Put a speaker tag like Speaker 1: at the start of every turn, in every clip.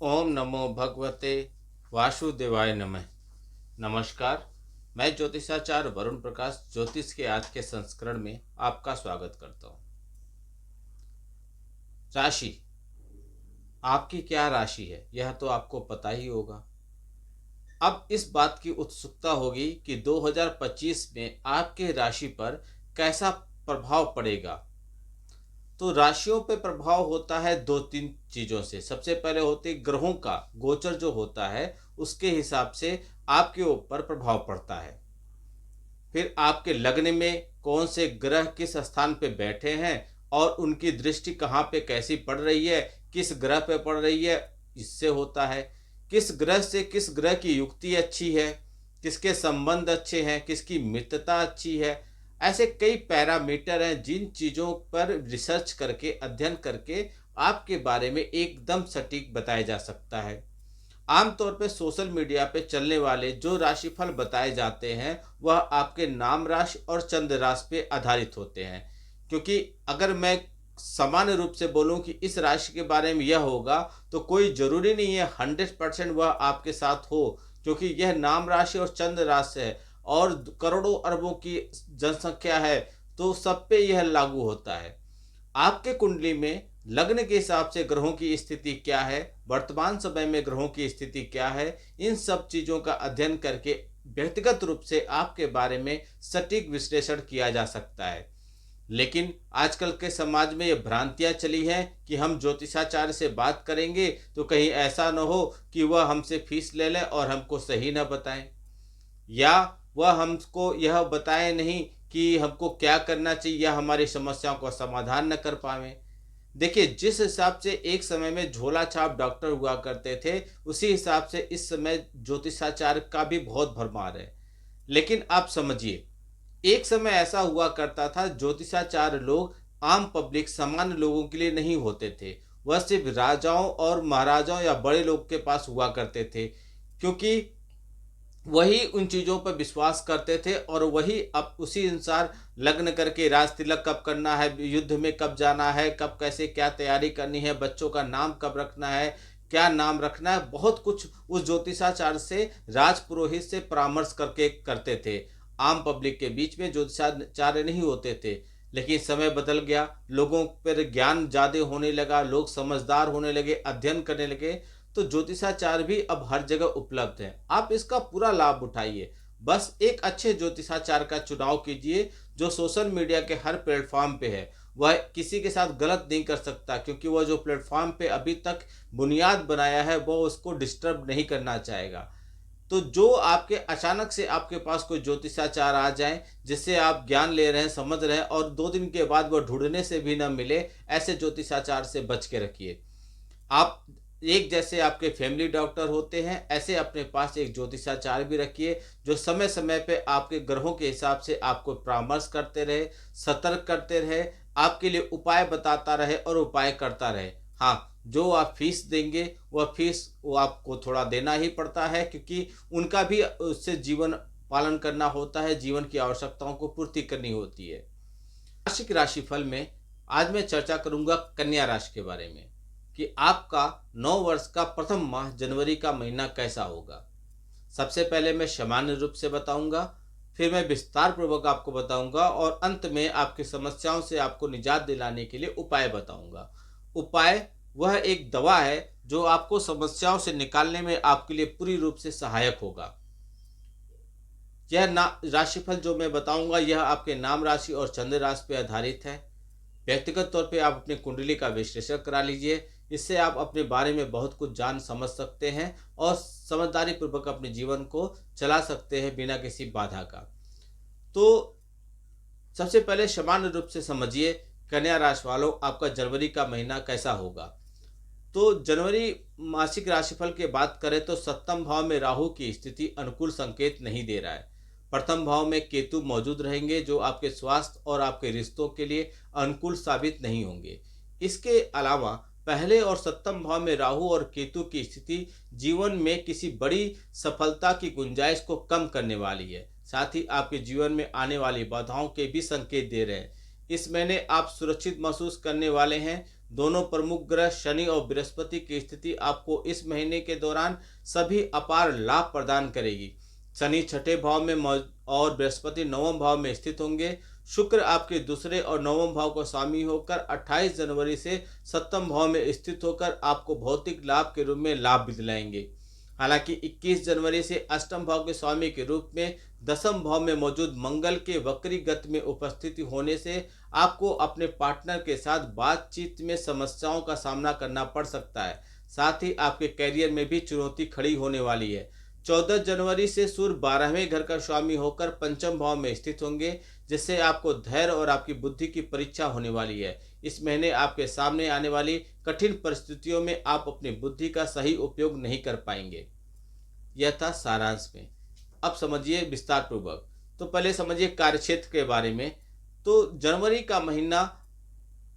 Speaker 1: ओम नमो भगवते वासुदेवाय नमः। नमस्कार। मैं ज्योतिषाचार्य वरुण प्रकाश ज्योतिष के आज के संस्करण में आपका स्वागत करता हूँ। राशि, आपकी क्या राशि है यह तो आपको पता ही होगा। अब इस बात की उत्सुकता होगी कि 2025 में आपके राशि पर कैसा प्रभाव पड़ेगा। तो राशियों पे प्रभाव होता है दो तीन चीज़ों से। सबसे पहले होते ग्रहों का गोचर जो होता है उसके हिसाब से आपके ऊपर प्रभाव पड़ता है। फिर आपके लग्न में कौन से ग्रह किस स्थान पे बैठे हैं और उनकी दृष्टि कहाँ पे कैसी पड़ रही है, किस ग्रह पे पड़ रही है, इससे होता है। किस ग्रह से किस ग्रह की युक्ति अच्छी है, किसके संबंध अच्छे हैं, किसकी मित्रता अच्छी है। ऐसे कई पैरामीटर हैं जिन चीज़ों पर रिसर्च करके अध्ययन करके आपके बारे में एकदम सटीक बताया जा सकता है। आमतौर पे सोशल मीडिया पे चलने वाले जो राशिफल बताए जाते हैं वह आपके नाम राशि और चंद्र राशि पे आधारित होते हैं। क्योंकि अगर मैं सामान्य रूप से बोलूं कि इस राशि के बारे में यह होगा तो कोई जरूरी नहीं है 100% वह आपके साथ हो, क्योंकि यह नाम राशि और चंद्र राशि है और करोड़ों अरबों की जनसंख्या है, तो सब पे यह लागू होता है। आपके कुंडली में लग्न के हिसाब से ग्रहों की स्थिति क्या है, वर्तमान समय में ग्रहों की स्थिति क्या है, इन सब चीज़ों का अध्ययन करके व्यक्तिगत रूप से आपके बारे में सटीक विश्लेषण किया जा सकता है। लेकिन आजकल के समाज में ये भ्रांतियां चली हैं कि हम ज्योतिषाचार्य से बात करेंगे तो कहीं ऐसा न हो कि वह हमसे फीस ले लें और हमको सही न बताएं, या वह हमको यह बताए नहीं कि हमको क्या करना चाहिए या हमारी समस्याओं का समाधान न कर पावे। देखिए, जिस हिसाब से एक समय में झोला छाप डॉक्टर हुआ करते थे उसी हिसाब से इस समय ज्योतिषाचार्य का भी बहुत भरमार है। लेकिन आप समझिए, एक समय ऐसा हुआ करता था ज्योतिषाचार्य लोग आम पब्लिक सामान्य लोगों के लिए नहीं होते थे। वह सिर्फ राजाओं और महाराजाओं या बड़े लोग के पास हुआ करते थे, क्योंकि वही उन चीज़ों पर विश्वास करते थे और वही अब उसी अनुसार लग्न करके राज तिलक कब करना है, युद्ध में कब जाना है, कब कैसे क्या तैयारी करनी है, बच्चों का नाम कब रखना है, क्या नाम रखना है, बहुत कुछ उस ज्योतिषाचार्य से राज पुरोहित से परामर्श करके करते थे। आम पब्लिक के बीच में ज्योतिषाचार्य नहीं होते थे। लेकिन समय बदल गया, लोगों पर ज्ञान ज़्यादा होने लगा, लोग समझदार होने लगे, अध्ययन करने लगे, तो ज्योतिषाचार्य भी अब हर जगह उपलब्ध है। आप इसका पूरा लाभ उठाइए। बस एक अच्छे ज्योतिषाचार्य का चुनाव कीजिए जो सोशल मीडिया के हर प्लेटफॉर्म पे है। वह किसी के साथ गलत नहीं कर सकता, क्योंकि वह जो प्लेटफॉर्म पे अभी तक बुनियाद बनाया है वह उसको डिस्टर्ब नहीं करना चाहेगा। तो जो आपके अचानक से आपके पास कोई ज्योतिषाचार्य आ जाए जिससे आप ज्ञान ले रहे हैं, समझ रहे हैं और 2 दिन के बाद वह ढूंढने से भी न मिले, ऐसे ज्योतिषाचार्य से बच के रखिए। आप एक जैसे आपके फैमिली डॉक्टर होते हैं, ऐसे अपने पास एक ज्योतिषाचार्य भी रखिए जो समय समय पे आपके ग्रहों के हिसाब से आपको परामर्श करते रहे, सतर्क करते रहे, आपके लिए उपाय बताता रहे और उपाय करता रहे। हाँ, जो आप फीस देंगे वह फीस वो आपको थोड़ा देना ही पड़ता है, क्योंकि उनका भी उससे जीवन पालन करना होता है, जीवन की आवश्यकताओं को पूर्ति करनी होती है। वार्षिक राशिफल में आज मैं चर्चा करूंगा कन्या राशि के बारे में कि आपका 9 वर्ष का प्रथम माह जनवरी का महीना कैसा होगा। सबसे पहले मैं सामान्य रूप से बताऊंगा, फिर मैं विस्तार पूर्वक आपको बताऊंगा और अंत में आपकी समस्याओं से आपको निजात दिलाने के लिए उपाय बताऊंगा। उपाय वह एक दवा है जो आपको समस्याओं से निकालने में आपके लिए पूरी रूप से सहायक होगा। यह राशिफल जो मैं बताऊंगा यह आपके नाम राशि और चंद्र राशि पर आधारित है। व्यक्तिगत तौर पे आप अपनी कुंडली का विश्लेषण करा लीजिए। इससे आप अपने बारे में बहुत कुछ जान समझ सकते हैं और समझदारी पूर्वक अपने जीवन को चला सकते हैं बिना किसी बाधा का। तो सबसे पहले सामान्य रूप से समझिए, कन्या राशि वालों आपका जनवरी का महीना कैसा होगा। तो जनवरी मासिक राशिफल की बात करें तो सप्तम भाव में राहु की स्थिति अनुकूल संकेत नहीं दे रहा है। प्रथम भाव में केतु मौजूद रहेंगे जो आपके स्वास्थ्य और आपके रिश्तों के लिए अनुकूल साबित नहीं होंगे। इसके अलावा पहले और सप्तम भाव में राहु और केतु की स्थिति जीवन में किसी बड़ी सफलता की गुंजाइश को कम करने वाली है। साथ ही आपके जीवन में आने वाली बाधाओं के भी संकेत दे रहे हैं। इस महीने आप सुरक्षित महसूस करने वाले हैं। दोनों प्रमुख ग्रह शनि और बृहस्पति की स्थिति आपको इस महीने के दौरान सभी अपार लाभ प्रदान करेगी। शनि छठे भाव में और बृहस्पति नवम भाव में स्थित होंगे। शुक्र आपके दूसरे और नवम भाव को स्वामी होकर 28 जनवरी से सप्तम भाव में स्थित होकर आपको भौतिक लाभ के रूप में लाभ भी दिलाएंगे। हालांकि 21 जनवरी से अष्टम भाव के स्वामी के रूप में दसम भाव में मौजूद मंगल के वक्री गति में उपस्थिति होने से आपको अपने पार्टनर के साथ बातचीत में समस्याओं का सामना करना पड़ सकता है। साथ ही आपके कैरियर में भी चुनौती खड़ी होने वाली है। 14 जनवरी से सूर्य 12वें घर का स्वामी होकर पंचम भाव में स्थित होंगे, जिससे आपको धैर्य और आपकी बुद्धि की परीक्षा होने वाली है। इस महीने आपके सामने आने वाली कठिन परिस्थितियों में आप अपनी बुद्धि का सही उपयोग नहीं कर पाएंगे। यह था सारांश में। अब समझिए विस्तार पूर्वक। तो पहले समझिए कार्यक्षेत्र के बारे में। तो जनवरी का महीना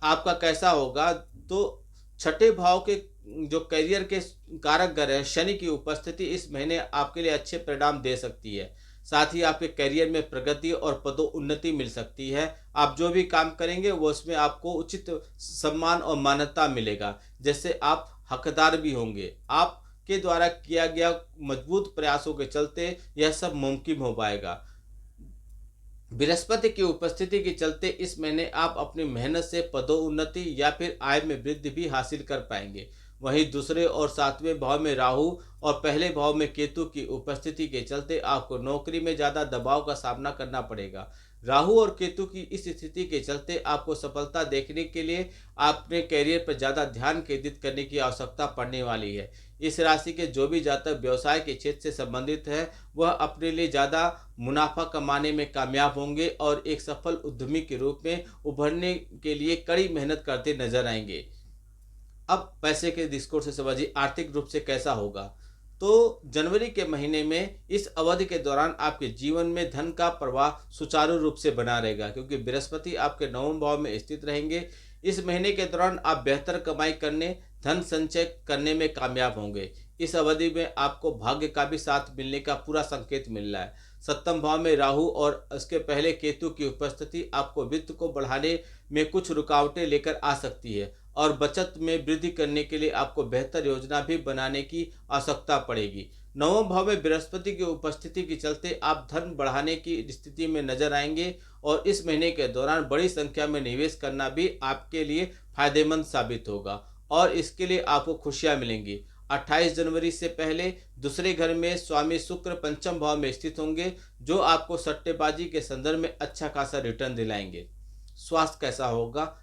Speaker 1: आपका कैसा होगा? तो छठे भाव के जो करियर के कारक ग्रह है शनि की उपस्थिति इस महीने आपके लिए अच्छे परिणाम दे सकती है। साथ ही आपके करियर में प्रगति और पदोन्नति मिल सकती है। आप जो भी काम करेंगे वो उसमें आपको उचित सम्मान और मान्यता मिलेगा, जैसे आप हकदार भी होंगे। आपके द्वारा किया गया मजबूत प्रयासों के चलते यह सब मुमकिन हो पाएगा। बृहस्पति की उपस्थिति के चलते इस महीने आप अपनी मेहनत से पदोन्नति या फिर आय में वृद्धि भी हासिल कर पाएंगे। वहीं दूसरे और सातवें भाव में राहु और पहले भाव में केतु की उपस्थिति के चलते आपको नौकरी में ज़्यादा दबाव का सामना करना पड़ेगा। राहु और केतु की इस स्थिति के चलते आपको सफलता देखने के लिए अपने कैरियर पर ज़्यादा ध्यान केंद्रित करने की आवश्यकता पड़ने वाली है। इस राशि के जो भी जातक व्यवसाय के क्षेत्र से संबंधित है वह अपने लिए ज़्यादा मुनाफा कमाने में कामयाब होंगे और एक सफल उद्यमी के रूप में उभरने के लिए कड़ी मेहनत करते नजर आएंगे। अब पैसे के दृष्टिकोण से समझिए आर्थिक रूप से कैसा होगा। तो जनवरी के महीने में इस अवधि के दौरान आपके जीवन में धन का प्रवाह सुचारू रूप से बना रहेगा, क्योंकि बृहस्पति आपके नवम भाव में स्थित रहेंगे। इस महीने के दौरान आप बेहतर कमाई करने, धन संचय करने में कामयाब होंगे। इस अवधि में आपको भाग्य का भी साथ मिलने का पूरा संकेत मिल रहा है। सप्तम भाव में राहु और उसके पहले केतु की उपस्थिति आपको वित्त को बढ़ाने में कुछ रुकावटें लेकर आ सकती है और बचत में वृद्धि करने के लिए आपको बेहतर योजना भी बनाने की आवश्यकता पड़ेगी। नवम भाव में बृहस्पति की उपस्थिति के चलते आप धन बढ़ाने की स्थिति में नजर आएंगे और इस महीने के दौरान बड़ी संख्या में निवेश करना भी आपके लिए फायदेमंद साबित होगा और इसके लिए आपको खुशियां मिलेंगी। 28 जनवरी से पहले दूसरे घर में स्वामी शुक्र पंचम भाव में स्थित होंगे, जो आपको सट्टेबाजी के संदर्भ में अच्छा खासा रिटर्न दिलाएंगे। स्वास्थ्य कैसा होगा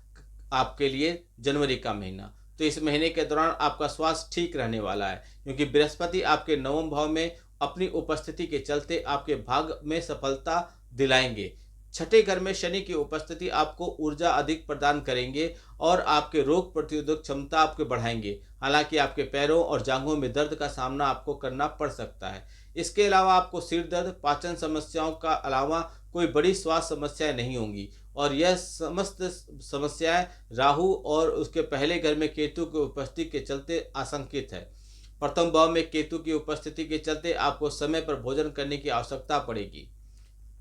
Speaker 1: आपके लिए जनवरी का महीना? तो इस महीने के दौरान आपका स्वास्थ्य ठीक रहने वाला है, क्योंकि बृहस्पति आपके नवम भाव में अपनी उपस्थिति के चलते आपके भाग्य में सफलता दिलाएंगे। छठे घर में शनि की उपस्थिति आपको ऊर्जा अधिक प्रदान करेंगे और आपके रोग प्रतिरोधक क्षमता आपके बढ़ाएंगे। हालांकि आपके पैरों और जांघों में दर्द का सामना आपको करना पड़ सकता है। इसके अलावा आपको सिर दर्द, पाचन समस्याओं का अलावा कोई बड़ी स्वास्थ्य समस्याएं नहीं होंगी और यह समस्त समस्याएं राहु और उसके पहले घर में केतु की उपस्थिति के चलते आशंकित है। प्रथम भाव में केतु की उपस्थिति के चलते आपको समय पर भोजन करने की आवश्यकता पड़ेगी।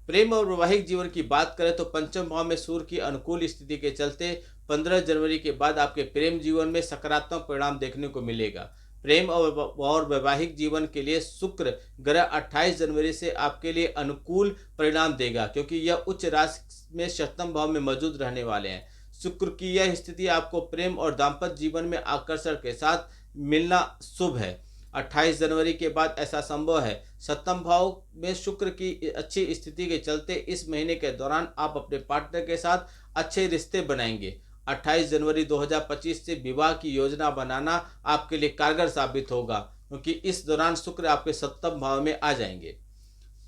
Speaker 1: प्रेम और वैवाहिक जीवन की बात करें तो पंचम भाव में सूर्य की अनुकूल स्थिति के चलते 15 जनवरी के बाद आपके प्रेम जीवन में सकारात्मक परिणाम देखने को मिलेगा। प्रेम और वैवाहिक जीवन के लिए शुक्र ग्रह 28 जनवरी से आपके लिए अनुकूल परिणाम देगा, क्योंकि यह उच्च राशि में सप्तम भाव में मौजूद रहने वाले हैं। शुक्र की यह स्थिति आपको प्रेम और दाम्पत्य जीवन में आकर्षण के साथ मिलना शुभ है। 28 जनवरी के बाद ऐसा संभव है। सप्तम भाव में शुक्र की अच्छी स्थिति के चलते इस महीने के दौरान आप अपने पार्टनर के साथ अच्छे रिश्ते बनाएंगे। 28 जनवरी 2025 से विवाह की योजना बनाना आपके लिए कारगर साबित होगा, क्योंकि इस दौरान शुक्र आपके सप्तम भाव में आ जाएंगे।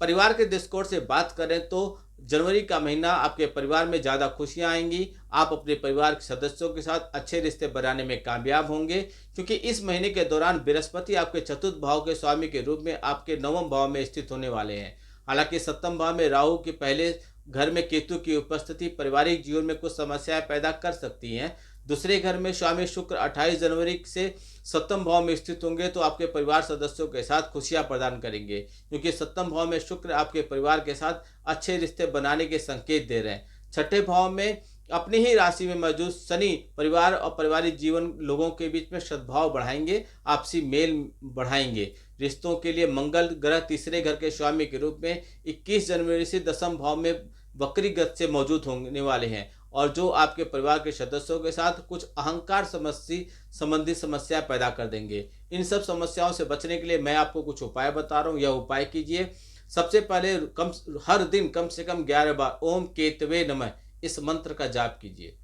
Speaker 1: परिवार के दृष्टिकोण से बात करें तो जनवरी का महीना आपके परिवार में ज़्यादा खुशियां आएंगी। आप अपने परिवार के सदस्यों के साथ अच्छे रिश्ते बनाने में कामयाब होंगे, क्योंकि इस महीने के दौरान बृहस्पति आपके चतुर्थ भाव के स्वामी के रूप में आपके नवम भाव में स्थित होने वाले हैं। हालांकि सप्तम भाव में राहु के पहले घर में केतु की उपस्थिति पारिवारिक जीवन में कुछ समस्याएं पैदा कर सकती हैं। दूसरे घर में स्वामी शुक्र 28 जनवरी से सप्तम भाव में स्थित होंगे तो आपके परिवार सदस्यों के साथ खुशियां प्रदान करेंगे, क्योंकि सप्तम भाव में शुक्र आपके परिवार के साथ अच्छे रिश्ते बनाने के संकेत दे रहे हैं। छठे भाव में अपनी ही राशि में मौजूद शनि परिवार और पारिवारिक जीवन लोगों के बीच में सद्भाव बढ़ाएंगे, आपसी मेल बढ़ाएंगे। रिश्तों के लिए मंगल ग्रह तीसरे घर के स्वामी के रूप में 21 जनवरी से दसम भाव में वक्री गति से मौजूद होने वाले हैं, और जो आपके परिवार के सदस्यों के साथ कुछ अहंकार संबंधी समस्या पैदा कर देंगे। इन सब समस्याओं से बचने के लिए मैं आपको कुछ उपाय बता रहा हूँ, यह उपाय कीजिए। सबसे पहले हर दिन कम से कम 11 बार ओम केतवे नमः इस मंत्र का जाप कीजिए,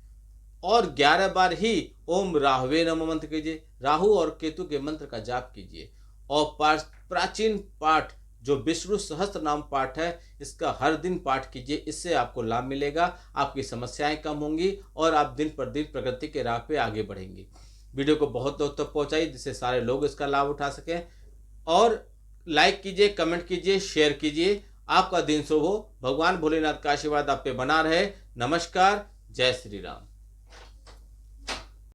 Speaker 1: और 11 बार ही ओम राहवे नमः मंत्र कीजिए। राहु और केतु के मंत्र का जाप कीजिए, और प्राचीन पाठ जो विष्णु सहस्त्र नाम पाठ है, इसका हर दिन पाठ कीजिए। इससे आपको लाभ मिलेगा, आपकी समस्याएं कम होंगी और आप दिन पर दिन प्रगति के राह पे आगे बढ़ेंगे। वीडियो को बहुत लोग तक पहुंचाइए जिससे सारे लोग इसका लाभ उठा सकें, और लाइक कीजिए, कमेंट कीजिए, शेयर कीजिए। आपका दिन शुभ हो। भगवान भोलेनाथ का आशीर्वाद आप पे बना रहे। नमस्कार। जय श्री राम।